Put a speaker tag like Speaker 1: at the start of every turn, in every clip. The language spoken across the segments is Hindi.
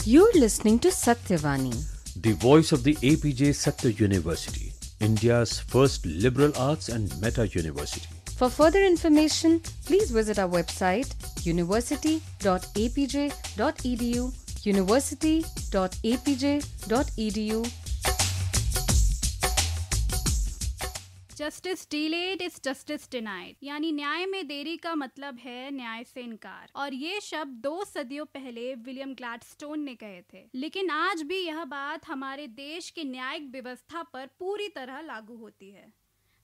Speaker 1: You're listening to Satyavani,
Speaker 2: the voice of the APJ Satya University, India's first liberal arts and meta university.
Speaker 1: For further information, please visit our website university.apj.edu, university.apj.edu.
Speaker 3: Justice delayed is justice denied, यानी न्याय में देरी का मतलब है न्याय से इनकार। और ये शब्द 2 सदियों पहले विलियम ग्लैडस्टोन ने कहे थे, लेकिन आज भी यह बात हमारे देश की न्यायिक व्यवस्था पर पूरी तरह लागू होती है।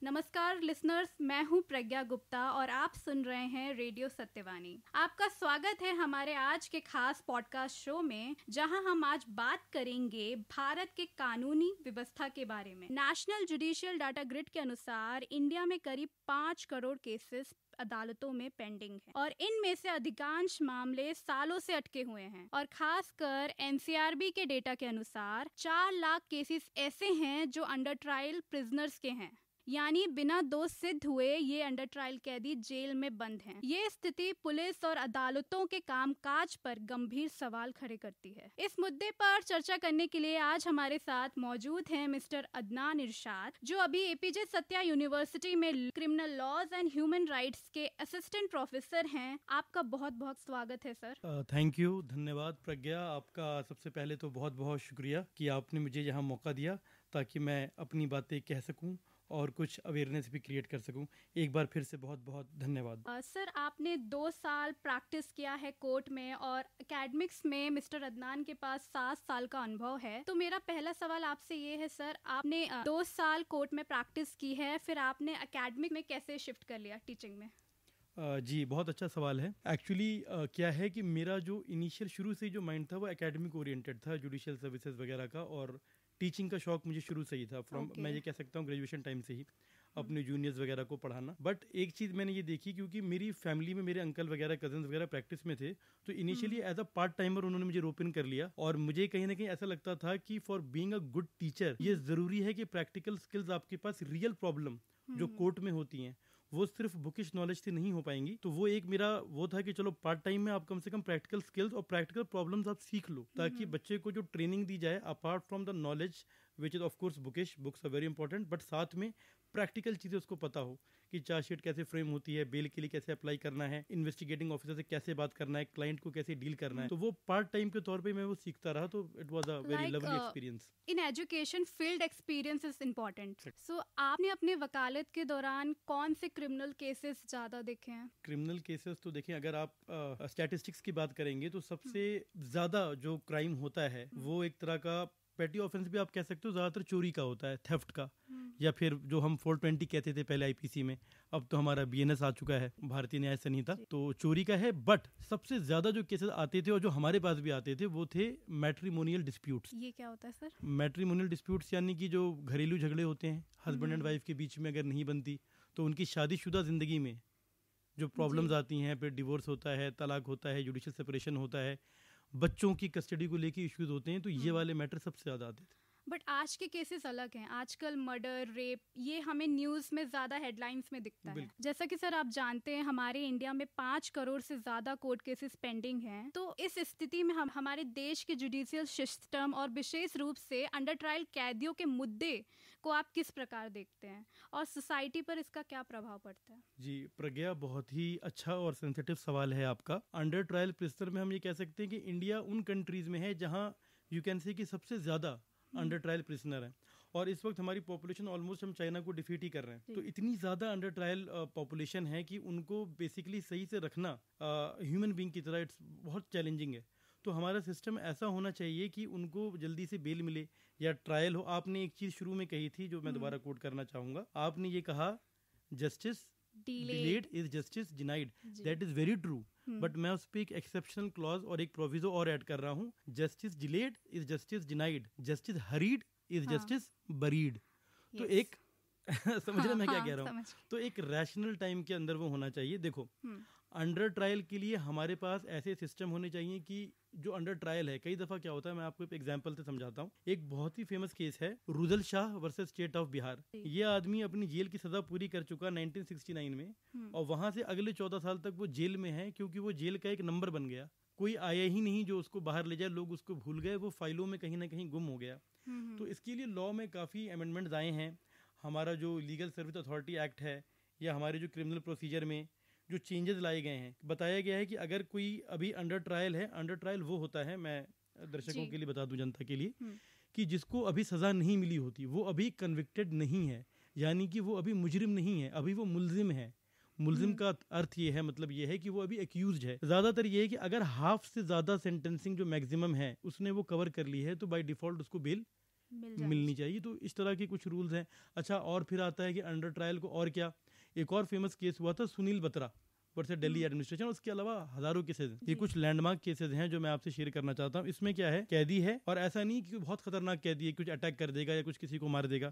Speaker 3: नमस्कार लिसनर्स, मैं हूं प्रज्ञा गुप्ता और आप सुन रहे हैं रेडियो सत्यवानी। आपका स्वागत है हमारे आज के खास पॉडकास्ट शो में, जहां हम आज बात करेंगे भारत के कानूनी व्यवस्था के बारे में। नेशनल जुडिशियल डाटा ग्रिड के अनुसार इंडिया में करीब 5 करोड़ केसेस अदालतों में पेंडिंग है और इनमें से अधिकांश मामले सालों से अटके हुए हैं। और खासकर एनसीआरबी के डेटा के अनुसार 4 लाख केसेस ऐसे हैं जो अंडर ट्रायल प्रिजनर्स के हैं, यानी बिना दोष सिद्ध हुए ये अंडर ट्रायल कैदी जेल में बंद हैं। ये स्थिति पुलिस और अदालतों के कामकाज पर गंभीर सवाल खड़े करती है। इस मुद्दे पर चर्चा करने के लिए आज हमारे साथ मौजूद हैं मिस्टर अदनान इरशाद, जो अभी एपीजे सत्या यूनिवर्सिटी में criminal laws and human rights के असिस्टेंट प्रोफेसर हैं। आपका बहुत बहुत स्वागत है सर।
Speaker 4: थैंक यू, धन्यवाद प्रज्ञा। आपका सबसे पहले तो बहुत बहुत शुक्रिया कि आपने मुझे यहाँ मौका दिया ताकि मैं अपनी बातें कह सकूँ और कुछ अवेयरनेस भी क्रिएट कर सकूं। एक बार फिर से बहुत बहुत धन्यवाद।
Speaker 3: सर, आपने 2 साल प्रैक्टिस किया है कोर्ट में और एकेडमिक्स में मिस्टर अदनान के पास 7 साल का अनुभव है। तो मेरा पहला सवाल आपसे ये है सर, आपने 2 साल कोर्ट में प्रैक्टिस की है, फिर आपने एकेडमिक में कैसे शिफ्ट कर लिया टीचिंग में?
Speaker 4: जी, बहुत अच्छा सवाल है। एक्चुअली क्या है कि मेरा जो इनिशियल शुरू से जो माइंड था वो एकेडमिक ओरिएंटेड था, जुडिशियल सर्विसेज वगैरह का, और टीचिंग का शौक मुझे शुरू से ही था। मैं ये कह सकता हूँ ग्रेजुएशन टाइम से ही अपने जूनियर्स वगैरह को पढ़ाना। बट एक चीज़ मैंने ये देखी, क्योंकि मेरी फैमिली में मेरे अंकल वगैरह कजन्स वगैरह प्रैक्टिस में थे, तो initially as a part timer उन्होंने मुझे रोप इन कर लिया। और मुझे कहीं ना कहीं ऐसा लगता था कि for being a good teacher ये ज़रूरी है कि प्रैक्टिकल स्किल्स आपके पास रियल प्रॉब्लम जो कोर्ट में होती हैं वो सिर्फ बुकिश नॉलेज से नहीं हो पाएंगी। तो वो एक मेरा वो था कि चलो पार्ट टाइम में आप कम से कम प्रैक्टिकल स्किल्स और प्रैक्टिकल प्रॉब्लम्स आप सीख लो, ताकि बच्चे को जो ट्रेनिंग दी जाए apart from the knowledge which is of course bookish, books are very important, but साथ में प्रैक्टिकल चीज़ें उसको पता हो कि चार्जशीट कैसे फ्रेम होती है, बेल के लिए कैसे अप्लाई करना है, इन्वेस्टिगेटिंग ऑफिसर से कैसे बात करना है, क्लाइंट को कैसे डील करना है। तो वो पार्ट टाइम के तौर पे मैं वो सीखता रहा, तो it was a very lovely experience.
Speaker 3: In education field experience is important. So आपने अपने वकालत के दौरान कौन से क्रिमिनल केसेस ज़्यादा देखे हैं?
Speaker 4: क्रिमिनल केसेस तो देखिए, अगर आप स्टैटिस्टिक्स की बात करेंगे तो सबसे ज़्यादा जो क्राइम होता है वो एक तरह का पेटी ऑफेंस भी आप कह सकते हो, ज़्यादातर चोरी का होता है, थेफ्ट का, या फिर जो हम 420 कहते थे पहले आईपीसी में, अब तो हमारा बीएनएस आ चुका है, भारतीय न्याय संहिता, तो चोरी का है। बट सबसे ज्यादा जो केसेस आते थे और जो हमारे पास भी आते थे वो थे मैट्रिमोनियल डिस्प्यूट्स।
Speaker 3: ये क्या होता है सर?
Speaker 4: मैट्रिमोनियल डिस्प्यूट्स यानी कि जो घरेलू झगड़े होते हैं हस्बैंड एंड वाइफ के बीच में, अगर नहीं बनती तो उनकी शादीशुदा जिंदगी में जो प्रॉब्लम्स आती हैं, फिर डिवोर्स होता है, तलाक होता है, जुडिशियल सेपरेशन होता है, बच्चों की कस्टडी को लेके इश्यूज होते हैं, तो ये वाले मैटर सबसे ज़्यादा आते थे।
Speaker 3: बट आज के केसेस अलग हैं। आजकल मर्डर, रेप, ये हमें न्यूज़ में ज़्यादा हेडलाइंस में दिखता है। जैसा कि सर आप जानते हैं हमारे इंडिया में 5 करोड़ से ज़्यादा कोर्ट केसेस पेंडिंग हैं। तो इस स्थिति में हम हमारे देश के जुडिशियल सिस्टम और विशेष रूप से अंडर ट्रायल कैदियों के मुद्दे को आप किस प्रकार देखते हैं और सोसाइटी पर इसका क्या प्रभाव पड़ता है?
Speaker 4: जी प्रज्ञा, बहुत ही अच्छा और सेंसिटिव सवाल है आपका। अंडर ट्रायल प्रिजनर में हम ये कह सकते हैं कि इंडिया उन कंट्रीज में है जहाँ यू कैन से कि सबसे ज़्यादा अंडर ट्रायल प्रिजनर है, और इस वक्त हमारी पॉपुलेशन ऑलमोस्ट हम चाइना को डिफीट ही कर रहे हैं। तो इतनी ज़्यादा अंडर ट्रायल पॉपुलेशन है कि उनको बेसिकली सही से रखना ह्यूमन बीइंग की तरह इट्स बहुत चैलेंजिंग है। तो हमारा सिस्टम ऐसा होना चाहिए कि उनको जल्दी से बेल मिले या ट्रायल हो। आपने एक चीज़ शुरू में कही थी जो मैं दोबारा कोट करना चाहूँगा, आपने ये कहा justice delayed is justice denied. That is very true, but मैं उस पर एक एक्सेप्शनल क्लॉज और एक प्रोविजो और ऐड कर रहा हूँ। Justice delayed is justice denied, justice hurried is justice buried. तो एक समझ रहे मैं क्या कह रहा हूँ? तो एक रैशनल टाइम के अंदर वो होना चाहिए। देखो, अंडर ट्रायल के लिए हमारे पास ऐसे सिस्टम होने चाहिए कि जो अंडर ट्रायल है, कई दफ़ा क्या होता है, मैं आपको एक एग्जांपल से समझाता हूँ। एक बहुत ही फेमस केस है Rudal Shah versus state of Bihar. ये आदमी अपनी जेल की सज़ा पूरी कर चुका 1969 में, और वहाँ से अगले 14 साल तक वो जेल में है, क्योंकि वो जेल का एक नंबर बन गया। कोई आया ही नहीं जो उसको बाहर ले जाए, लोग उसको भूल गए, वो फाइलों में कहीं ना कहीं गुम हो गया। तो इसके लिए लॉ में काफ़ी अमेंडमेंट्स आए हैं। हमारा जो लीगल सर्विस अथॉरिटी एक्ट है या हमारे जो क्रिमिनल प्रोसीजर में जो चेंजेस लाए गए हैं, बताया गया है कि अगर कोई अभी अंडर ट्रायल है, अंडर ट्रायल वो होता है, मैं दर्शकों के लिए बता दूं, जनता के लिए, कि जिसको अभी सज़ा नहीं मिली होती, वो अभी कन्विक्टेड नहीं है, यानी कि वो अभी मुजरिम नहीं है, अभी वो मुल्जिम है। मुल्जिम का अर्थ ये है, मतलब ये है कि वो अभी एक्यूज्ड है। ज़्यादातर ये है कि अगर हाफ से ज़्यादा सेंटेंसिंग जो मैक्सिमम है उसने वो कवर कर ली है, तो बाय डिफ़ॉल्ट उसको बेल मिलनी चाहिए। तो इस तरह के कुछ रूल्स हैं। अच्छा, और फिर आता है कि अंडर ट्रायल को और क्या, एक और फेमस केस हुआ था सुनील बत्रा वर्सेस दिल्ली एडमिनिस्ट्रेशन। उसके अलावा हजारों केसेस हैं। ये कुछ लैंडमार्क केसेस हैं जो मैं आपसे शेयर करना चाहता हूँ। इसमें क्या है, कैदी है, और ऐसा नहीं कि बहुत खतरनाक कैदी है, कुछ अटैक कर देगा या कुछ किसी को मार देगा।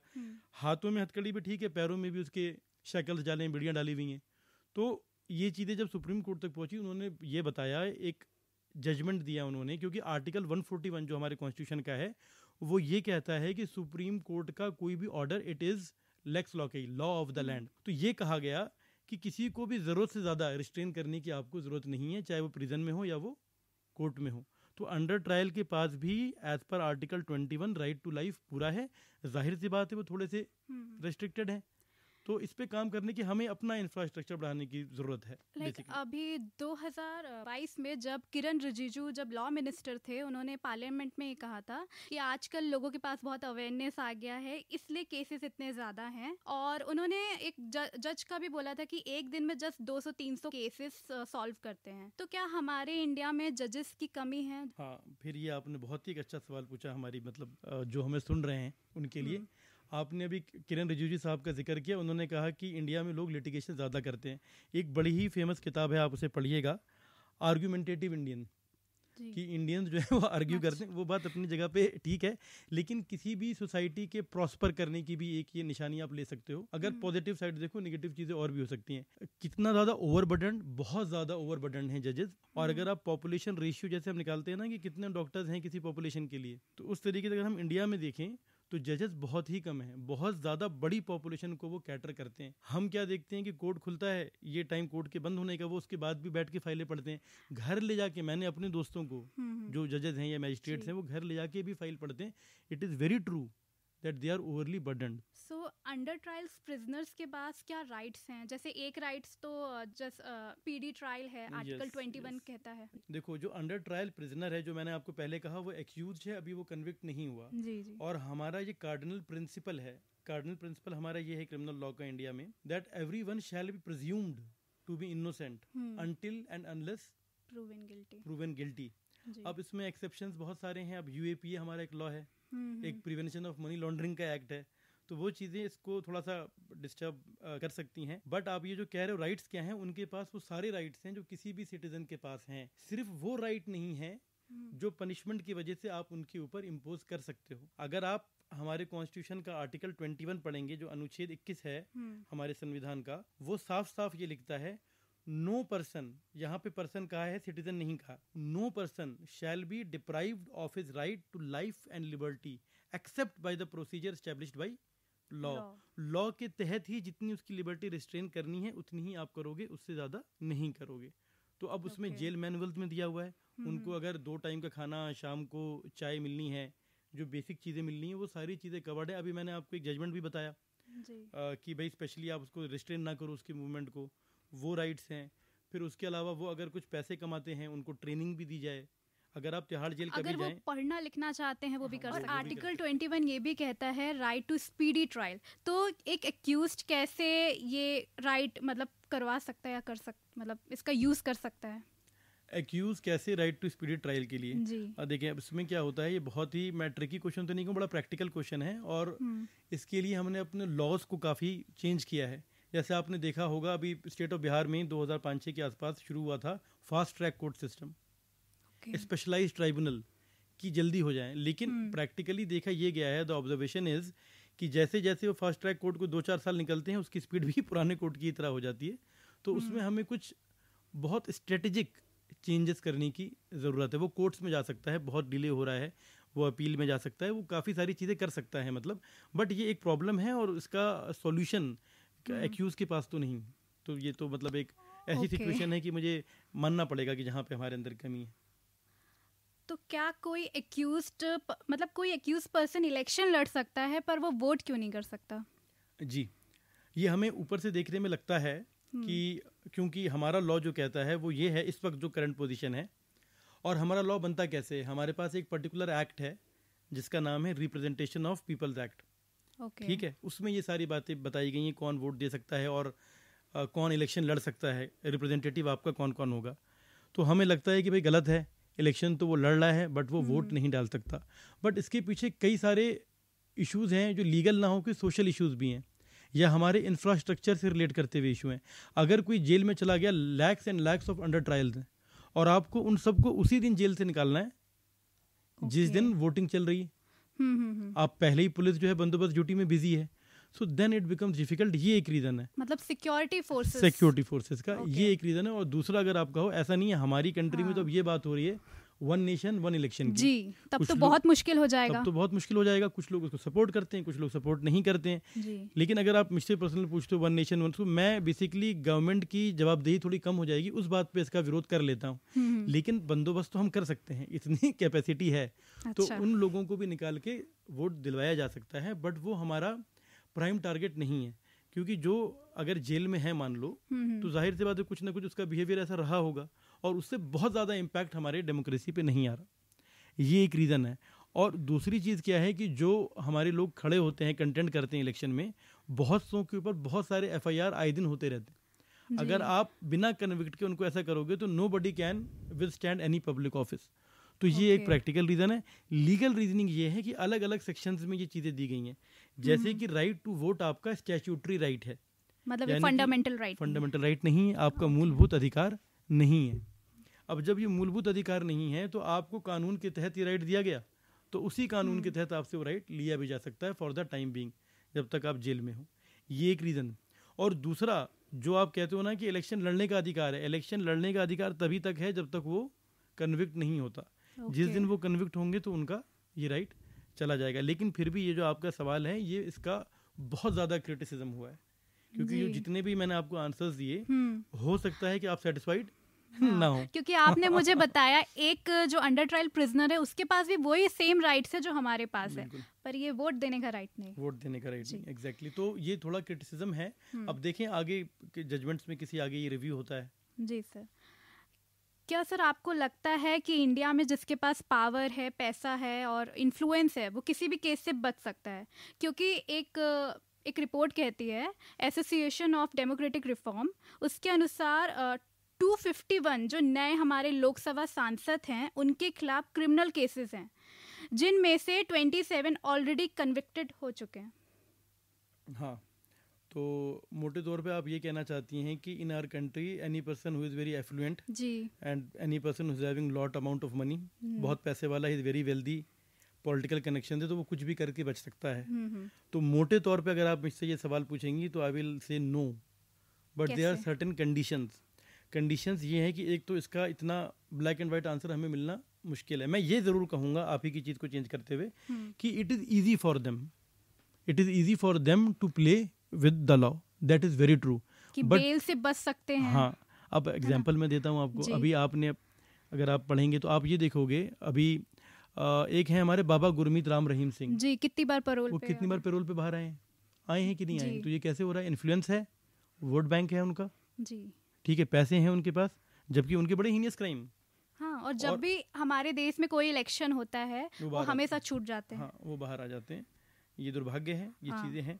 Speaker 4: हाथों में हथकड़ी भी ठीक है, पैरों में भी उसके शैकल्स डाले, बेड़ियाँ डाली हुई हैं। तो ये चीज़ें जब सुप्रीम कोर्ट तक पहुंची, उन्होंने ये बताया, एक जजमेंट दिया उन्होंने, क्योंकि आर्टिकल 141 जो हमारे कॉन्स्टिट्यूशन का है वो ये कहता है कि सुप्रीम कोर्ट का कोई भी order it is lex law के, लॉ ऑफ द लैंड। तो ये कहा गया कि किसी को भी ज़रूरत से ज़्यादा रिस्ट्रेन करने की आपको ज़रूरत नहीं है, चाहे वो प्रिजन में हो या वो कोर्ट में हो। तो अंडर ट्रायल के पास भी as per article 21 right to life पूरा है। जाहिर सी बात है वो थोड़े से रेस्ट्रिक्टेड हैं, तो इस पे काम करने की हमें अपना इंफ्रास्ट्रक्चर बढ़ाने की ज़रूरत है।
Speaker 3: अभी 2022 में जब किरण रिजिजू जब लॉ मिनिस्टर थे, उन्होंने पार्लियामेंट में ये कहा था कि आजकल लोगों के पास बहुत अवेयरनेस आ गया है, इसलिए केसेस इतने ज़्यादा हैं। और उन्होंने एक जज का भी बोला था कि एक दिन में जस्ट 200-300 केसेस सॉल्व करते हैं। तो क्या हमारे इंडिया में जजेस की कमी है?
Speaker 4: हाँ, फिर ये आपने बहुत ही अच्छा सवाल पूछा, हमारी मतलब जो हमें सुन रहे हैं उनके लिए। आपने अभी किरण रिजिजू साहब का जिक्र किया, उन्होंने कहा कि इंडिया में लोग लिटिगेशन ज़्यादा करते हैं। एक बड़ी ही फेमस किताब है, आप उसे पढ़िएगा, आर्ग्यूमेंटेटिव इंडियन, कि इंडियंस जो है वो आर्ग्यू करते हैं। वो बात अपनी जगह पे ठीक है, लेकिन किसी भी सोसाइटी के प्रॉस्पर करने की भी एक ये निशानी आप ले सकते हो। अगर पॉजिटिव साइड देखो, नेगेटिव चीज़ें और भी हो सकती हैं। कितना ज़्यादा ओवरबर्डन, बहुत ज़्यादा ओवरबर्डन है जजेस। और अगर आप पॉपुलेशन रेशियो जैसे हम निकालते हैं ना कि कितने डॉक्टर्स हैं किसी पॉपुलेशन के लिए, तो उस तरीके से अगर हम इंडिया में देखें तो जजेस बहुत ही कम हैं। बहुत ज़्यादा बड़ी पॉपुलेशन को वो कैटर करते हैं। हम क्या देखते हैं कि कोर्ट खुलता है, ये टाइम कोर्ट के बंद होने का, वो उसके बाद भी बैठ के फाइलें पढ़ते हैं। घर ले जाके, मैंने अपने दोस्तों को जो जजेस हैं या मैजिस्ट्रेट्स हैं, वो घर ले जाके भी फाइल पढ़ते हैं। It is very true that they are overly burdened.
Speaker 3: So under trials prisoners के पास क्या राइट्स हैं? जैसे एक राइट्स तो जस्ट पीडी ट्रायल है, आर्टिकल 21 कहता है।
Speaker 4: देखो, जो अंडर ट्रायल प्रिजनर है, जो मैंने आपको पहले कहा, वो एक्यूज्ड है, अभी वो कन्विक्ट नहीं हुआ।
Speaker 3: जी।
Speaker 4: और हमारा ये कार्डिनल प्रिंसिपल है, कार्डिनल प्रिंसिपल हमारा ये है क्रिमिनल लॉ का इंडिया में, that everyone shall be presumed to be innocent until and unless proven guilty. अब इसमें एक्सेप्शंस बहुत सारे हैं। अब यूएपीए हमारा एक लॉ है, एक प्रिवेंशन ऑफ मनी लॉन्ड्रिंग का एक्ट है, तो वो चीज़ें इसको थोड़ा सा डिस्टर्ब कर सकती हैं। बट आप ये जो कह रहे हो राइट्स क्या हैं, उनके पास वो सारे राइट्स हैं जो किसी भी सिटीजन के पास हैं। सिर्फ वो राइट नहीं है जो पनिशमेंट की वजह से आप उनके ऊपर इम्पोज कर सकते हो। अगर आप हमारे कॉन्स्टिट्यूशन का आर्टिकल 21 पढ़ेंगे, जो अनुच्छेद 21 है हमारे संविधान का, वो साफ साफ ये लिखता है, नो पर्सन, यहाँ पे पर्सन कहा है, सिटीजन नहीं कहा, no person shall be deprived of his right to life and liberty except by the procedure established by law. Law के तहत ही जितनी उसकी लिबर्टी रिस्ट्रेन करनी है उतनी ही आप करोगे, उससे ज़्यादा नहीं करोगे। तो अब उसमें जेल मैनुअल्स में दिया हुआ है, उनको अगर 2 टाइम का खाना, शाम को चाय मिलनी है, जो बेसिक चीज़ें मिलनी है, वो सारी चीज़ें कवर्ड है। अभी मैंने आपको एक जजमेंट भी बताया कि भाई स्पेशली आप उसको रिस्ट्रेन ना करो, उसकी मूवमेंट को, वो राइट्स हैं। फिर उसके अलावा वो अगर कुछ पैसे कमाते हैं, उनको ट्रेनिंग भी दी जाए। अगर आप तिहाड़ जेल कभी
Speaker 3: अगर वो
Speaker 4: जाएं,
Speaker 3: पढ़ना लिखना चाहते हैं वो भी कर सकते हैं। आर्टिकल 21 ये भी कहता है राइट टू स्पीडी ट्रायल। तो एक एक्यूज्ड कैसे ये राइट मतलब करवा सकता है या मतलब इसका यूज कर सकता है?
Speaker 4: एक्यूज कैसे राइट टू स्पीडी ट्रायल के लिए? देखिए, अब इसमें क्या होता है, ये बहुत ही, मैं ट्रिकी क्वेश्चन तो नहीं कहूँ, बड़ा प्रैक्टिकल क्वेश्चन है। और इसके लिए हमने अपने लॉज को काफ़ी चेंज किया है। जैसे आपने देखा होगा, अभी स्टेट ऑफ बिहार में 2005-6 के आसपास शुरू हुआ था fast track court system, specialised tribunal की जल्दी हो जाए। लेकिन प्रैक्टिकली देखा ये गया है, द ऑब्जर्वेशन इज कि जैसे जैसे वो फास्ट ट्रैक कोर्ट को 2-4 साल निकलते हैं, उसकी स्पीड भी पुराने कोर्ट की तरह हो जाती है। तो उसमें हमें कुछ बहुत स्ट्रेटेजिक चेंजेस करने की ज़रूरत है। वो कोर्ट्स में जा सकता है, बहुत डिले हो रहा है, वो अपील में जा सकता है, वो काफ़ी सारी चीज़ें कर सकता है मतलब। बट ये एक प्रॉब्लम है और इसका सॉल्यूशन एक्यूज के पास तो नहीं। तो ये तो मतलब एक ऐसी सिचुएशन है कि मुझे मानना पड़ेगा कि जहाँ पे हमारे अंदर कमी है।
Speaker 3: तो क्या कोई एक्यूज पर्सन इलेक्शन लड़ सकता है पर वो वोट क्यों नहीं कर सकता?
Speaker 4: जी, ये हमें ऊपर से देखने में लगता है कि क्योंकि हमारा लॉ जो कहता है वो ये है, इस वक्त जो करंट पोजीशन है, और हमारा लॉ बनता कैसे है, हमारे पास एक पर्टिकुलर एक्ट है जिसका नाम है रिप्रेजेंटेशन ऑफ पीपल्स एक्ट। ठीक है, उसमें ये सारी बातें बताई गई हैं, कौन वोट दे सकता है और कौन इलेक्शन लड़ सकता है, रिप्रेजेंटेटिव आपका कौन कौन होगा। तो हमें लगता है कि भाई गलत है, इलेक्शन तो वो लड़ रहा है बट वो वोट नहीं डाल सकता। बट इसके पीछे कई सारे इश्यूज़ हैं जो लीगल ना हो कि सोशल इश्यूज़ भी हैं या हमारे इंफ्रास्ट्रक्चर से रिलेट करते हुए इशू हैं। अगर कोई जेल में चला गया, lakhs and lakhs of under trials हैं, और आपको उन सबको उसी दिन जेल से निकालना है जिस दिन वोटिंग चल रही है। आप पहले ही पुलिस जो है बंदोबस्त ड्यूटी में बिजी है, so then it becomes difficult. ये एक रीज़न है,
Speaker 3: मतलब सिक्योरिटी फोर्सेस का
Speaker 4: ये एक रीज़न है। और दूसरा, अगर आप कहो, ऐसा नहीं है हमारी कंट्री में तो अब ये बात हो रही है वन नेशन वन इलेक्शन की।
Speaker 3: जी, तब तो बहुत मुश्किल हो जाएगा। कुछ लोग उसको सपोर्ट करते हैं, कुछ लोग सपोर्ट नहीं करते हैं जी।
Speaker 4: लेकिन अगर आप मुझसे पर्सनल पूछते हो वन नेशन वन, तो मैं बेसिकली गवर्नमेंट की जवाबदेही थोड़ी कम हो जाएगी उस बात पे इसका विरोध कर लेता हूँ। लेकिन बंदोबस्त तो हम कर सकते हैं, इतनी कैपेसिटी है। तो उन लोगों को भी निकाल के वोट दिलवाया जा सकता है, बट वो हमारा प्राइम टारगेट नहीं है, क्योंकि जो अगर जेल में है मान लो, तो जाहिर सी बात है कुछ ना कुछ उसका बिहेवियर ऐसा रहा होगा और उससे बहुत ज़्यादा इम्पैक्ट हमारे डेमोक्रेसी पे नहीं आ रहा। ये एक रीज़न है। और दूसरी चीज़ क्या है कि जो हमारे लोग खड़े होते हैं, कंटेंट करते हैं इलेक्शन में, बहुत सौ के ऊपर बहुत सारे FIR आए दिन होते रहते हैं। अगर आप बिना कन्विक्ट के उनको ऐसा करोगे तो nobody can withstand any public office. तो ये एक प्रैक्टिकल रीज़न है। लीगल रीजनिंग ये है कि अलग अलग सेक्शंस में ये चीज़ें दी गई हैं, जैसे कि राइट टू वोट आपका स्टैट्यूटरी राइट है,
Speaker 3: मतलब फंडामेंटल
Speaker 4: राइट नहीं है, आपका मूलभूत अधिकार नहीं है। अब जब ये मूलभूत अधिकार नहीं है तो आपको कानून के तहत ये राइट दिया गया, तो उसी कानून के तहत आपसे वो राइट लिया भी जा सकता है फॉर द टाइम बीइंग, जब तक आप जेल में हो। ये एक रीज़न। और दूसरा, जो आप कहते हो ना कि इलेक्शन लड़ने का अधिकार है, इलेक्शन लड़ने का अधिकार तभी तक है जब तक वो कन्विक्ट नहीं होता। जिस दिन वो कन्विक्ट होंगे तो उनका ये राइट चला जाएगा। लेकिन फिर भी ये जो आपका सवाल है, ये इसका बहुत ज़्यादा क्रिटिसिज्म हुआ है, क्योंकि ये जितने भी मैंने आपको आंसर्स दिए, हो सकता है कि आप सेटिस्फाइड ना हो।
Speaker 3: क्योंकि आपने मुझे बताया एक जो अंडर ट्रायल प्रिजनर है उसके पास भी वही सेम राइट्स है जो हमारे पास है, पर ये वोट देने का राइट नहीं।
Speaker 4: एग्जैक्टली। तो ये थोड़ा क्रिटिसिज्म है। अब देखें आगे के जजमेंट्स में किसी आगे ये रिव्यू होता है।
Speaker 3: जी सर। क्या सर आपको लगता है कि इंडिया में जिसके पास पावर है, पैसा है और इन्फ्लुएंस है, वो किसी भी केस से बच सकता है? क्योंकि एक रिपोर्ट कहती है, एसोसिएशन ऑफ डेमोक्रेटिक रिफॉर्म, उसके अनुसार 251 जो नए हमारे लोकसभा सांसद हैं उनके खिलाफ क्रिमिनल केसेस हैं, जिनमें से 27 ऑलरेडी कन्विक्टेड हो चुके हैं।
Speaker 4: हाँ, तो मोटे तौर पे आप ये कहना चाहती हैं कि in our country any person who is very affluent and any person who is having lot amount of money, बहुत पैसे वाला, is very wealthy, political connection है, तो वो कुछ भी करके बच सकता है। तो मोटे तौर पे अगर आप मुझसे ये सवाल पूछेंगी तो I will say no, but there are certain conditions ये है कि एक तो इसका इतना ब्लैक एंड वाइट आंसर हमें मिलना मुश्किल है। मैं ये ज़रूर कहूँगा आप ही की चीज़ को चेंज करते हुए कि it is easy for them to play with the law, that is very true,
Speaker 3: कि बेल से बच सकते हैं।
Speaker 4: हाँ, अब एग्जांपल मैं देता हूँ आपको। अभी आपने, अगर आप पढ़ेंगे तो आप ये देखोगे, अभी एक है हमारे बाबा गुरमीत राम रहीम सिंह
Speaker 3: जी, कितनी बार पैरोल
Speaker 4: पे बाहर आए हैं कि नहीं आए? तो ये कैसे हो रहा है? इन्फ्लुएंस है, वोट बैंक है उनका जी, ठीक है, पैसे हैं उनके पास, जबकि उनके बड़े हीनियस क्राइम।
Speaker 3: हाँ, और जब भी हमारे देश में कोई इलेक्शन होता है वो हमेशा छूट जाते हैं।
Speaker 4: हाँ, वो बाहर आ जाते हैं। ये दुर्भाग्य है, ये चीज़ें हैं।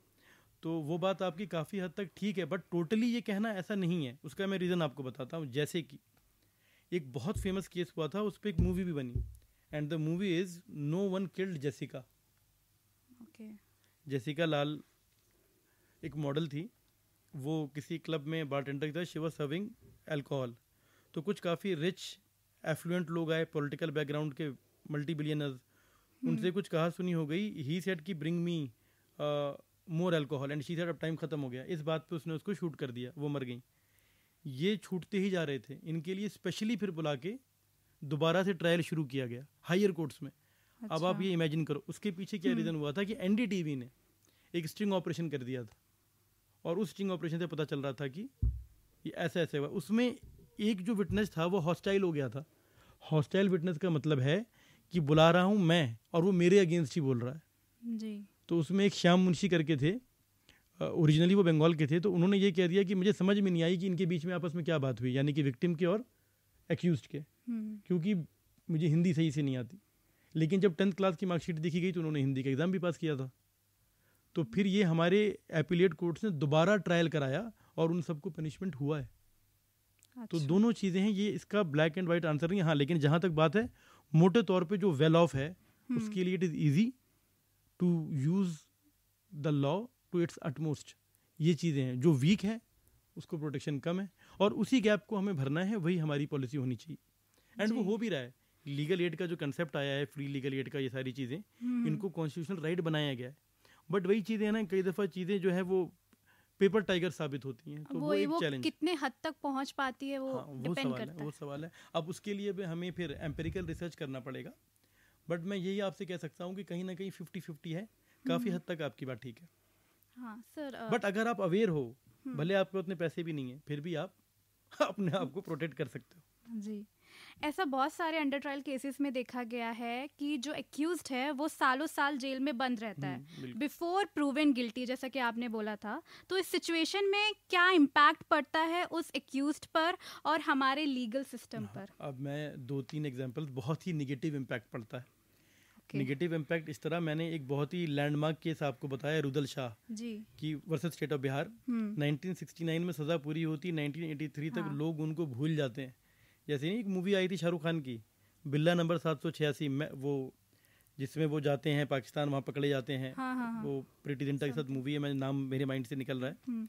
Speaker 4: तो वो बात आपकी काफ़ी हद तक ठीक है, बट टोटली ये कहना ऐसा नहीं है। उसका मैं रीज़न आपको बताता हूँ। जैसे कि एक बहुत फेमस केस हुआ था, उस पर एक मूवी भी बनी, and the movie is no one killed Jessica. Jessica Lal एक मॉडल थी, वो किसी क्लब में बारटेंडर की था, शी वाज सर्विंग अल्कोहल। तो कुछ काफ़ी रिच एफ्लुएंट लोग आए, पॉलिटिकल बैकग्राउंड के मल्टी बिलियनर्स, उनसे कुछ कहा सुनी हो गई। ही सेड कि bring me more alcohol, and she said अब टाइम ख़त्म हो गया। इस बात पे उसने उसको शूट कर दिया, वो मर गई। ये छूटते ही जा रहे थे, इनके लिए स्पेशली फिर बुला के दोबारा से ट्रायल शुरू किया गया हायर कोर्ट्स में। अच्छा। अब आप ये इमेजिन करो उसके पीछे क्या रीज़न हुआ था कि NDTV ने एक स्टिंग ऑपरेशन कर दिया था, और उस स्टिंग ऑपरेशन से पता चल रहा था कि ये ऐसा ऐसे हुआ। उसमें एक जो विटनेस था वो हॉस्टाइल हो गया था। हॉस्टाइल विटनेस का मतलब है कि बुला रहा हूँ मैं और वो मेरे अगेंस्ट ही बोल रहा है
Speaker 3: जी।
Speaker 4: तो उसमें एक श्याम मुंशी करके थे, ओरिजिनली वो बंगाल के थे, तो उन्होंने ये कह दिया कि मुझे समझ में नहीं आई कि इनके बीच में आपस में क्या बात हुई, यानी कि विक्टिम के और एक्यूज्ड के, क्योंकि मुझे हिंदी सही से नहीं आती। लेकिन जब 10th क्लास की मार्कशीट देखी गई तो उन्होंने हिंदी का एग्ज़ाम भी पास किया था। तो फिर ये हमारे एपिलेट कोर्ट्स ने दोबारा ट्रायल कराया और उन सबको पनिशमेंट हुआ है। तो दोनों चीज़ें हैं, ये इसका ब्लैक एंड वाइट आंसर नहीं है। हाँ, लेकिन जहाँ तक बात है मोटे तौर पे जो वेल ऑफ है उसके लिए it is easy to use the law to its utmost. ये चीज़ें हैं, जो वीक है उसको प्रोटेक्शन कम है और उसी गैप को हमें भरना है, वही हमारी पॉलिसी होनी चाहिए। एंड वो हो भी रहा है। लीगल एड का जो कंसेप्ट आया है, फ्री लीगल एड का, ये सारी चीज़ें इनको कॉन्स्टिट्यूशनल राइट बनाया गया है। बट वही चीज़ें हैं ना, कई दफ़ा चीज़ें जो है वो पेपर टाइगर साबित होती हैं, तो वो एक चैलेंज
Speaker 3: कितने हद तक पहुंच पाती है वो डिपेंड करता है।
Speaker 4: वो सवाल है। अब उसके लिए भी हमें फिर एम्पिरिकल रिसर्च करना पड़ेगा। बट मैं यही आपसे कह सकता हूँ कि कहीं ना कहीं 50-50 है, काफ़ी हद तक आपकी बात ठीक है।
Speaker 3: हाँ सर।
Speaker 4: बट अगर आप अवेयर हो, भले आपके उतने पैसे भी नहीं है, फिर भी आप अपने आप को प्रोटेक्ट कर सकते हो।
Speaker 3: जी, ऐसा बहुत सारे अंडर ट्रायल केसेस में देखा गया है कि जो एक्यूज्ड है वो सालों साल जेल में बंद रहता है बिफोर प्रूवन गिल्टी, जैसा कि आपने बोला था। तो इस सिचुएशन में क्या इम्पैक्ट पड़ता है उस एक्यूज्ड पर और हमारे लीगल सिस्टम पर?
Speaker 4: अब मैं 2-3 एग्जांपल्स, बहुत ही निगेटिव इम्पैक्ट पड़ता है। निगेटिव इम्पैक्ट इस तरह, मैंने एक बहुत ही लैंडमार्क केस आपको बताया, रुदल शाह
Speaker 3: जी
Speaker 4: की वर्सेस स्टेट ऑफ बिहार। 1969 में सज़ा पूरी होती, 1983 तक लोग उनको भूल जाते हैं। जैसे नहीं, एक मूवी आई थी शाहरुख खान की, बिल्ला नंबर 786 में, वो जिसमें वो जाते हैं पाकिस्तान, वहाँ पकड़े जाते हैं। वो प्रीति जिंटा के साथ मूवी है, मैं नाम मेरे माइंड से निकल रहा है।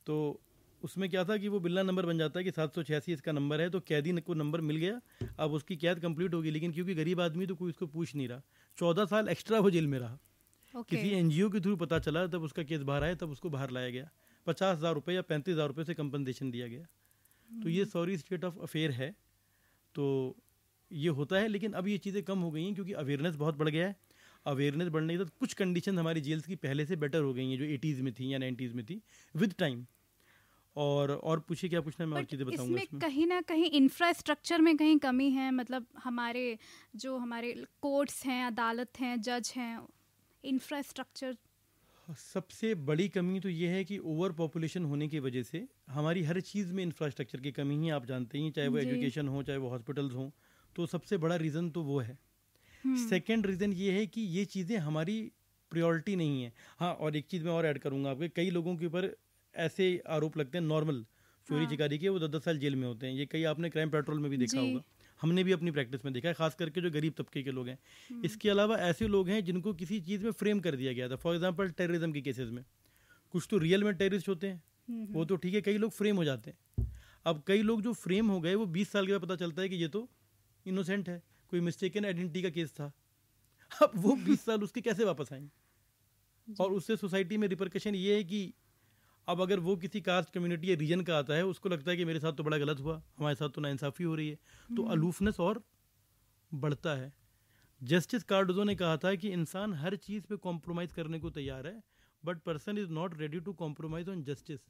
Speaker 4: तो उसमें क्या था कि वो बिल्ला नंबर बन जाता है कि 786 इसका नंबर है, तो कैदी को नंबर मिल गया। अब उसकी कैद कंप्लीट होगी, लेकिन क्योंकि गरीब आदमी तो कोई उसको पूछ नहीं रहा, 14 साल एक्स्ट्रा वो जेल में रहा। किसी NGO के थ्रू पता चला, तब उसका केस बाहर आया, तब उसको बाहर लाया गया। 50,000 रुपये या 35,000 रुपये से कंपनसेशन दिया गया। तो ये सॉरी स्टेट ऑफ अफेयर है। तो ये होता है, लेकिन अब ये चीज़ें कम हो गई हैं क्योंकि अवेयरनेस बहुत बढ़ गया है। अवेयरनेस बढ़ने के साथ कुछ कंडीशन हमारी जेल्स की पहले से बेटर हो गई हैं, जो 80s में थी या 90s में थी, विद टाइम। और पूछिए क्या पूछना है, मैं और चीज़ें बताऊंगा।
Speaker 3: इसमें कहीं ना कहीं इंफ्रास्ट्रक्चर में कहीं कमी है, मतलब हमारे कोर्ट्स हैं, अदालत हैं, जज हैं, इंफ्रास्ट्रक्चर।
Speaker 4: सबसे बड़ी कमी तो ये है कि ओवर पॉपुलेशन होने की वजह से हमारी हर चीज़ में इंफ्रास्ट्रक्चर की कमी ही, आप जानते हैं, चाहे वो एजुकेशन हो, चाहे वो हॉस्पिटल्स हों। तो सबसे बड़ा रीज़न तो वो है। सेकेंड रीज़न ये है कि ये चीज़ें हमारी प्रायोरिटी नहीं है। हाँ, और एक चीज़ मैं और ऐड करूँगा आपके, कई लोगों के ऊपर ऐसे आरोप लगते हैं नॉर्मल चोरी चिकारी के, वो 10-10 साल जेल में होते हैं। ये कई आपने क्राइम पेट्रोल में भी देखा होगा, हमने भी अपनी प्रैक्टिस में देखा है, खास करके जो गरीब तबके के लोग हैं। इसके अलावा ऐसे लोग हैं जिनको किसी चीज़ में फ्रेम कर दिया गया था। फॉर एग्जांपल टेररिज्म के केसेस में कुछ तो रियल में टेररिस्ट होते हैं, वो तो ठीक है, कई लोग फ्रेम हो जाते हैं। अब कई लोग जो फ्रेम हो गए, वो 20 साल के बाद पता चलता है कि ये तो इनोसेंट है, कोई मिस्टेकन आइडेंटिटी का केस था। अब वो 20 साल उसके कैसे वापस आएंगे? और उससे सोसाइटी में रिपरकशन ये है कि अब अगर वो किसी कास्ट, कम्युनिटी या रीजन का आता है, उसको लगता है कि मेरे साथ तो बड़ा गलत हुआ, हमारे साथ तो नाइंसाफ़ी हो रही है, तो अलूफनेस और बढ़ता है। जस्टिस कार्डोजो ने कहा था कि इंसान हर चीज़ पे कॉम्प्रोमाइज़ करने को तैयार है, but person is not ready to compromise on justice,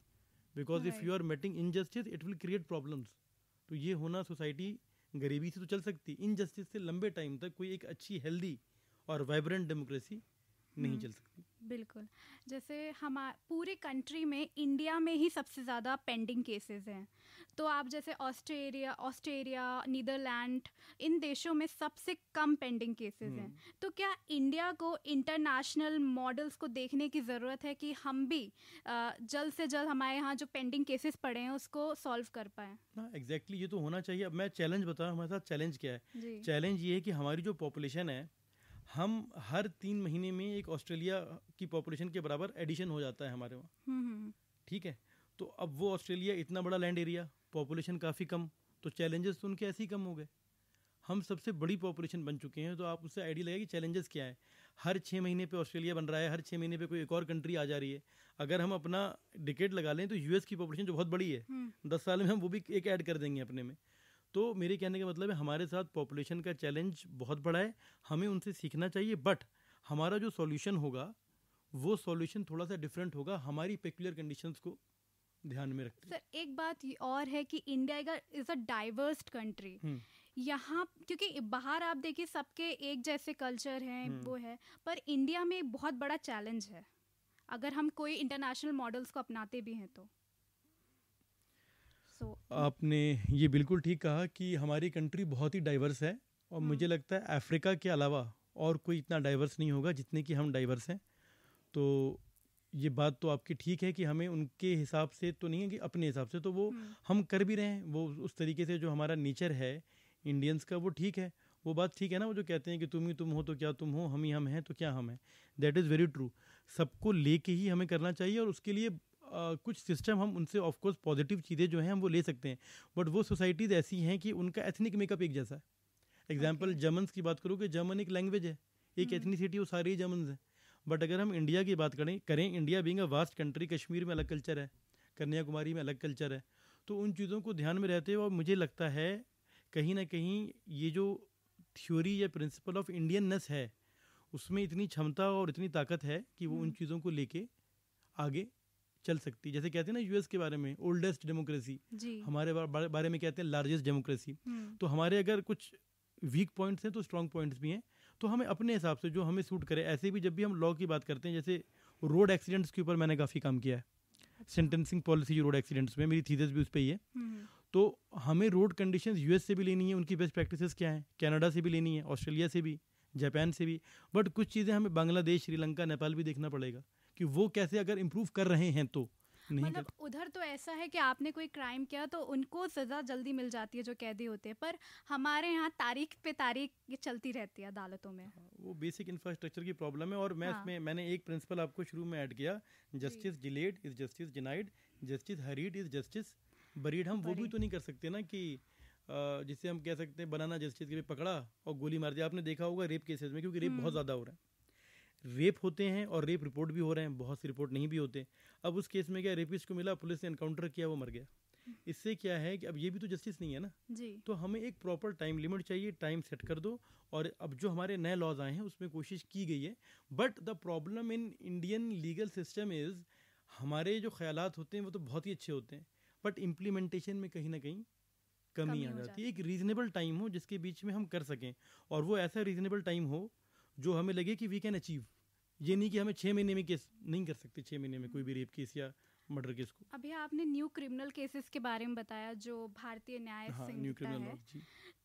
Speaker 4: because if you are meting injustice it will create problems. तो ये होना, सोसाइटी गरीबी से तो चल सकती, इनजस्टिस से लंबे टाइम तक कोई एक अच्छी, हेल्दी और वाइब्रेंट डेमोक्रेसी नहीं चल सकती।
Speaker 3: बिल्कुल। जैसे हमारे पूरे कंट्री में, इंडिया में ही सबसे ज़्यादा पेंडिंग केसेस हैं। तो आप जैसे ऑस्ट्रेलिया, नीदरलैंड, इन देशों में सबसे कम पेंडिंग केसेस हैं। तो क्या इंडिया को इंटरनेशनल मॉडल्स को देखने की ज़रूरत है कि हम भी जल्द से जल्द हमारे यहाँ जो पेंडिंग केसेस पड़े हैं उसको सॉल्व कर पाएँ?
Speaker 4: हाँ, एग्जैक्टली, ये तो होना चाहिए। अब मैं चैलेंज बताऊँ, हमारे साथ चैलेंज क्या है? चैलेंज ये है कि हमारी जो पॉपुलेशन है, हम हर 3 महीने में एक ऑस्ट्रेलिया की पॉपुलेशन के बराबर एडिशन हो जाता है हमारे वहाँ। ठीक है, तो अब वो ऑस्ट्रेलिया इतना बड़ा लैंड एरिया, पॉपुलेशन काफ़ी कम, तो चैलेंजेस तो उनके ऐसे ही कम हो गए। हम सबसे बड़ी पॉपुलेशन बन चुके हैं, तो आप उससे आइडिया लगेगा कि चैलेंजेस क्या है। हर 6 महीने पे ऑस्ट्रेलिया बन रहा है, हर 6 महीने पे कोई एक और कंट्री आ जा रही है। अगर हम अपना डिकेड लगा लें तो US की पॉपुलेशन जो बहुत बड़ी है, 10 साल में हम वो भी एक ऐड कर देंगे अपने में। तो मेरे कहने का मतलब है, हमारे साथ पॉपुलेशन का चैलेंज बहुत बड़ा है, हमें उनसे सीखना चाहिए। बट हमारा जो सॉल्यूशन होगा, वो सॉल्यूशन थोड़ा सा डिफरेंट होगा, हमारी पेक्युलर कंडीशंस को ध्यान में रखते हैं।
Speaker 3: सर, एक बात और है कि India is a diverse country. यहाँ क्योंकि बाहर आप देखिए सबके एक जैसे कल्चर हैं वो है, पर इंडिया में एक बहुत बड़ा चैलेंज है अगर हम कोई इंटरनेशनल मॉडल्स को अपनाते भी हैं तो।
Speaker 4: आपने ये बिल्कुल ठीक कहा कि हमारी कंट्री बहुत ही डाइवर्स है, और मुझे लगता है अफ्रीका के अलावा और कोई इतना डाइवर्स नहीं होगा जितने कि हम डाइवर्स हैं। तो ये बात तो आपकी ठीक है कि हमें उनके हिसाब से तो नहीं है कि अपने हिसाब से तो वो हम कर भी रहे हैं, वो उस तरीके से जो हमारा नेचर है इंडियंस का वो ठीक है, वो बात ठीक है ना। वो जो कहते हैं कि तुम ही तुम हो तो क्या तुम हो, हम ही हम हैं तो क्या हम हैं, दैट इज़ वेरी ट्रू। सबको लेके ही हमें करना चाहिए, और उसके लिए कुछ सिस्टम हम उनसे ऑफकोर्स पॉजिटिव चीज़ें जो हैं हम वो ले सकते हैं, बट वो सोसाइटीज़ ऐसी हैं कि उनका एथनिक मेकअप एक जैसा है। एग्जाम्पल जर्मन्स की बात करूँ कि जर्मन एक लैंग्वेज है, एक एथनिसिटी, वो सारे ही जर्मन्स हैं। बट अगर हम इंडिया की बात करें India being a vast country, Kashmir में अलग कल्चर है, कन्याकुमारी में अलग कल्चर है, तो उन चीज़ों को ध्यान में रहते हुए मुझे लगता है कहीं ना कहीं ये जो थ्योरी या प्रिंसिपल ऑफ इंडियननेस है उसमें इतनी क्षमता और इतनी ताकत है कि वो उन चीज़ों को लेके आगे चल सकती है। जैसे कहते हैं ना यूएस के बारे में ओल्डेस्ट डेमोक्रेसी, हमारे बारे में कहते हैं लार्जेस्ट डेमोक्रेसी। तो हमारे अगर कुछ वीक पॉइंट्स हैं तो स्ट्रॉन्ग पॉइंट्स भी हैं, तो हमें अपने हिसाब से जो हमें सूट करे। ऐसे भी जब भी हम लॉ की बात करते हैं, जैसे रोड एक्सीडेंट्स के ऊपर मैंने काफ़ी काम किया है, सेंटेंसिंग पॉलिसी रोड एक्सीडेंट्स में, मेरी थीसिस भी उस पर ही है। तो हमें रोड कंडीशंस यूएस से भी लेनी है, उनकी बेस्ट प्रैक्टिसेस क्या हैं, कनाडा से भी लेनी है, ऑस्ट्रेलिया से भी, जापान से भी, बट कुछ चीज़ें हमें बांग्लादेश, श्रीलंका, नेपाल भी देखना पड़ेगा कि वो कैसे अगर इम्प्रूव कर रहे हैं तो नहीं
Speaker 3: मतलब उधर तो ऐसा है कि आपने कोई क्राइम किया तो उनको सज़ा जल्दी मिल जाती है जो कैदी होते हैं, पर हमारे यहाँ तारीख पे तारीख ये चलती रहती है अदालतों में।
Speaker 4: वो बेसिक इंफ्रास्ट्रक्चर की प्रॉब्लम है। और मैं इसमें मैंने एक प्रिंसिपल आपको शुरू में ऐड किया, justice delayed is justice denied, justice hurried is justice buried. हम वो भी तो नहीं कर सकते ना कि जिसे हम कह सकते हैं बनाना जस्टिस के पकड़ा और गोली मार दिया। आपने देखा होगा रेप केसेस में, क्योंकि रेप बहुत ज़्यादा हो रहा है, रेप होते हैं और रेप रिपोर्ट भी हो रहे हैं, बहुत सी रिपोर्ट नहीं भी होते। अब उस केस में क्या, रेपिस्ट को मिला, पुलिस ने एनकाउंटर किया, वो मर गया। इससे क्या है कि अब ये भी तो जस्टिस नहीं है ना
Speaker 3: जी।
Speaker 4: तो हमें एक प्रॉपर टाइम लिमिट चाहिए, टाइम सेट कर दो। और अब जो हमारे नए लॉज आए हैं उसमें कोशिश की गई है, but the problem in Indian legal system is हमारे जो ख्यालात होते हैं वो तो बहुत ही अच्छे होते हैं, बट इम्प्लीमेंटेशन में कहीं ना कहीं कमी आ जाती है। एक रीजनेबल टाइम हो जिसके बीच में हम कर सकें, और वो ऐसा रीजनेबल टाइम हो जो हमें लगे कि वी कैन अचीव। ये नहीं कि हमें 6 महीने में केस नहीं कर सकते, 6 महीने में कोई भी रेप केस या मर्डर केस को।
Speaker 3: अभी आपने न्यू क्रिमिनल केसेस के बारे में बताया जो भारतीय न्याय संहिता है,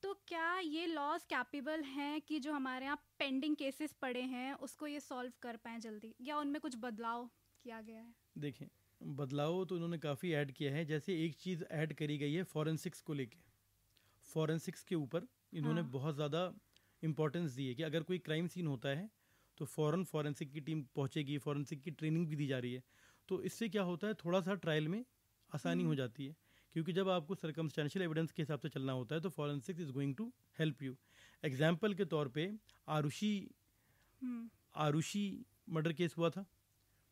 Speaker 3: तो क्या ये लॉज कैपेबल हैं कि जो हमारे यहाँ पेंडिंग केसेस पड़े हैं उसको ये सॉल्व कर पाएँ जल्दी, या उनमें कुछ बदलाव किया गया है?
Speaker 4: देखें, बदलाव तो इन्होंने काफ़ी ऐड किया है। जैसे एक चीज़ ऐड करी गई है फॉरेंसिक्स को लेके, फॉरेंसिक्स के ऊपर इन्होंने बहुत ज़्यादा इम्पोर्टेंस दी है कि अगर कोई क्राइम सीन होता है तो फ़ौरन फॉरेंसिक की टीम पहुंचेगी, फॉरेंसिक की ट्रेनिंग भी दी जा रही है। तो इससे क्या होता है, थोड़ा सा ट्रायल में आसानी हो जाती है, क्योंकि जब आपको सर्कमस्टेंशियल एविडेंस के हिसाब से चलना होता है तो forensics is going to help you. Example के तौर पे आरुषि मर्डर केस हुआ था,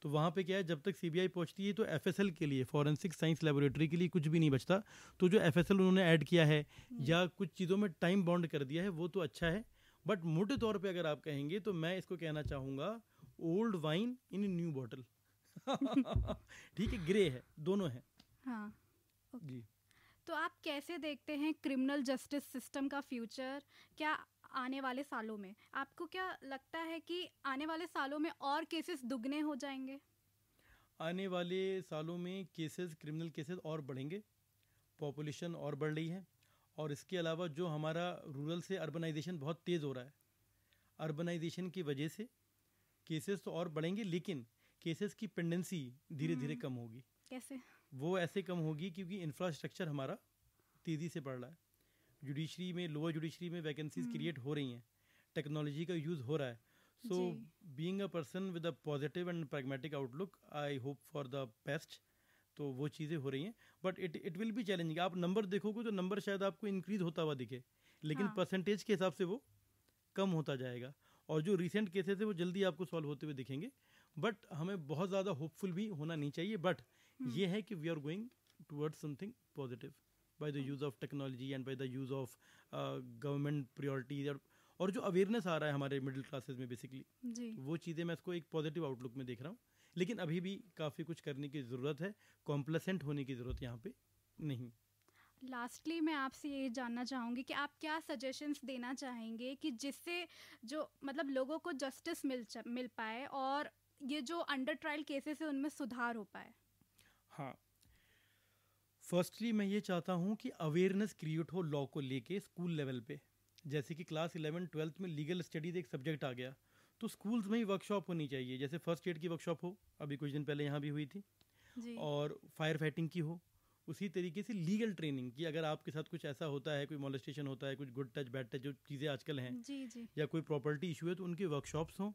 Speaker 4: तो वहाँ पे क्या है, जब तक सीबीआई पहुँचती है तो एफएसएल के लिए, फॉरेंसिक साइंस लेबोरेटरी के लिए कुछ भी नहीं बचता। तो जो एफएसएल उन्होंने ऐड किया है या कुछ चीज़ों में टाइम बाउंड कर दिया है वो तो अच्छा है, बट मोटे तौर पे अगर आप कहेंगे तो मैं इसको कहना चाहूँगा old wine in new bottle. ठीक है, ग्रे है, दोनों है।
Speaker 3: हाँ जी। तो आप कैसे देखते हैं क्रिमिनल जस्टिस सिस्टम का फ्यूचर? क्या आने वाले सालों में आपको क्या लगता है कि आने वाले सालों में और केसेस दुगने हो जाएंगे?
Speaker 4: आने वाले सालों में केसेस, क्रिमिनल केसेस और बढ़ेंगे, पॉपुलेशन और बढ़ रही है, और इसके अलावा जो हमारा रूरल से अर्बनाइजेशन बहुत तेज़ हो रहा है, अर्बनाइजेशन की वजह से केसेस तो और बढ़ेंगे, लेकिन केसेस की पेंडेंसी धीरे धीरे कम होगी।
Speaker 3: कैसे? वो
Speaker 4: ऐसे कम होगी क्योंकि इंफ्रास्ट्रक्चर हमारा तेज़ी से बढ़ रहा है, जुडिशरी में, लोअर जुडिशरी में वैकेंसीज क्रिएट हो रही हैं, टेक्नोलॉजी का यूज़ हो रहा है। So being a person with a positive and pragmatic outlook, I hope for the best. तो वो चीज़ें हो रही हैं, but it will be challenging. आप नंबर देखोगे तो नंबर शायद आपको इंक्रीज होता हुआ दिखे, लेकिन परसेंटेज के हिसाब से वो कम होता जाएगा, और जो रिसेंट केसेस है वो जल्दी आपको सॉल्व होते हुए दिखेंगे। बट हमें बहुत ज़्यादा होपफुल भी होना नहीं चाहिए, बट ये है कि we are going towards something positive by the use of technology and by the use of government priorities, और जो अवेयरनेस आ रहा है हमारे मिडिल क्लासेस में बेसिकली, वो चीज़ें मैं इसको एक पॉजिटिव आउटलुक में देख रहा हूँ। लेकिन अभी भी काफ़ी कुछ करने की ज़रूरत है, कॉम्प्लेसेंट होने की ज़रूरत यहाँ पे नहीं।
Speaker 3: लास्टली मैं आपसे ये जानना चाहूँगी कि आप क्या सजेशंस देना चाहेंगे कि जिससे जो मतलब लोगों को जस्टिस मिल पाए और ये जो अंडर ट्रायल केसेस है उनमें सुधार हो पाए।
Speaker 4: हाँ, फर्स्टली मैं ये चाहता हूँ कि अवेयरनेस क्रिएट हो लॉ को लेके स्कूल लेवल पे। जैसे कि क्लास 11-12 में लीगल स्टडीज एक सब्जेक्ट आ गया, तो स्कूल्स में ही वर्कशॉप होनी चाहिए। जैसे फर्स्ट एड की वर्कशॉप हो, अभी कुछ दिन पहले यहाँ भी हुई थी
Speaker 3: जी।
Speaker 4: और फायर फाइटिंग की हो। उसी तरीके से लीगल ट्रेनिंग की, अगर आपके साथ कुछ ऐसा होता है, कोई मॉलेस्टेशन होता है, कुछ गुड टच बैड टच जो चीज़ें आजकल हैं,
Speaker 3: जी जी।
Speaker 4: या कोई प्रॉपर्टी इशू है, तो उनके वर्कशॉप्स हों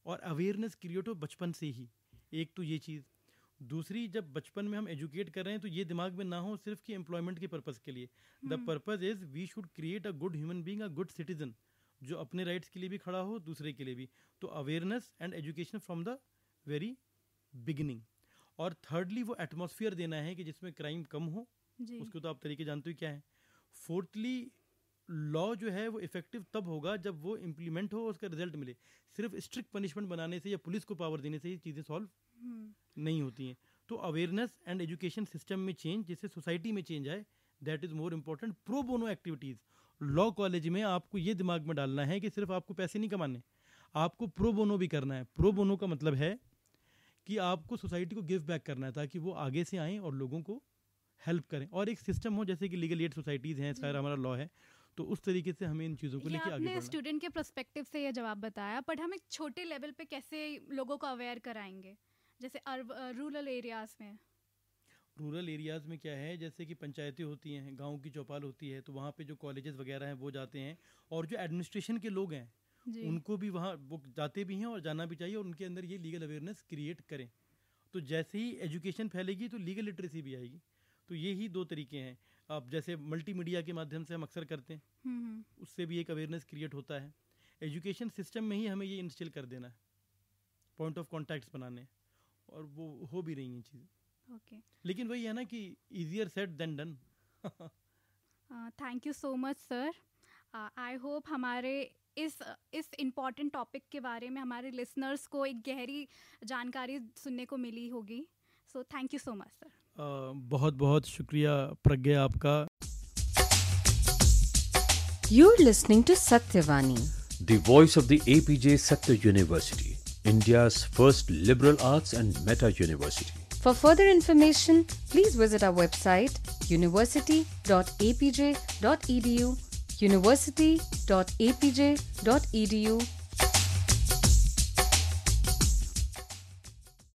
Speaker 4: और अवेयरनेस क्रिएट हो बचपन से ही। एक तो ये चीज़। दूसरी, जब बचपन में हम एजुकेट कर रहे हैं तो ये दिमाग में ना हो सिर्फ कि एम्प्लॉयमेंट के पर्पज़ के लिए। The purpose is we should create a good human being, a good citizen, जो अपने राइट्स के लिए भी खड़ा हो, दूसरे के लिए भी। तो awareness and education from the very beginning. और थर्डली वो एटमॉस्फेयर देना है कि जिसमें क्राइम कम हो, उसको तो आप तरीके जानते हो क्या है। फोर्थली, लॉ जो है वो इफेक्टिव तब होगा जब वो इम्प्लीमेंट हो और उसका रिजल्ट मिले। सिर्फ स्ट्रिक्ट पनिशमेंट बनाने से या पुलिस को पावर देने से ये चीज़ें सॉल्व नहीं होती हैं। तो अवेयरनेस एंड एजुकेशन सिस्टम में चेंज, जिससे सोसाइटी में चेंज आए, that is more important. Pro bono activities law college में आपको ये दिमाग में डालना है कि सिर्फ आपको पैसे नहीं कमाने, आपको प्रो बोनो भी करना है। प्रो बोनो का मतलब है कि आपको सोसाइटी को गिव बैक करना है ताकि वो आगे से आएँ और लोगों को हेल्प करें। और एक सिस्टम हो, जैसे कि लीगल एड सोसाइटीज़ हैं, सारा हमारा लॉ है, तो उस तरीके से हमें इन चीज़ों को लेके आगे बढ़ना है।
Speaker 3: स्टूडेंट के पर्सपेक्टिव से ये जवाब बताया, बट हम एक छोटे लेवल पे कैसे लोगों को अवेयर कराएंगे, जैसे रूरल एरियाज़ में?
Speaker 4: रूरल एरियाज़ में क्या है, जैसे कि पंचायतें होती हैं, गांव की चौपाल होती है, तो वहाँ पे जो कॉलेजेस वगैरह हैं वो जाते हैं, और जो एडमिनिस्ट्रेशन के लोग हैं उनको भी वहाँ वो जाते भी हैं और जाना भी चाहिए, और उनके अंदर ये लीगल अवेयरनेस क्रिएट करें। तो जैसे ही एजुकेशन फैलेगी तो लीगल लिटरेसी भी आएगी। तो ये ही दो तरीके हैं। अब जैसे मल्टीमीडिया के माध्यम से हम अक्सर करते हैं, उससे भी एक अवेयरनेस क्रिएट होता है। एजुकेशन सिस्टम में ही हमें ये इंस्टिल कर देना है, पॉइंट ऑफ कॉन्टैक्ट्स बनाने, और वो हो भी रही हैं चीज़ें।
Speaker 3: ओके,
Speaker 4: लेकिन वही है ना कि easier said than done.
Speaker 3: Thank you so much sir. I hope हमारे इस इम्पॉर्टेंट टॉपिक के बारे में हमारे लिसनर्स को एक गहरी जानकारी सुनने को मिली होगी। So thank you so much sir.
Speaker 4: बहुत बहुत शुक्रिया प्रज्ञा आपका।
Speaker 1: You're listening to Satyavani,
Speaker 2: The voice of the APJ Satya University, India's first liberal arts and meta university.
Speaker 1: For further information, please visit our website university.apj.edu, university.apj.edu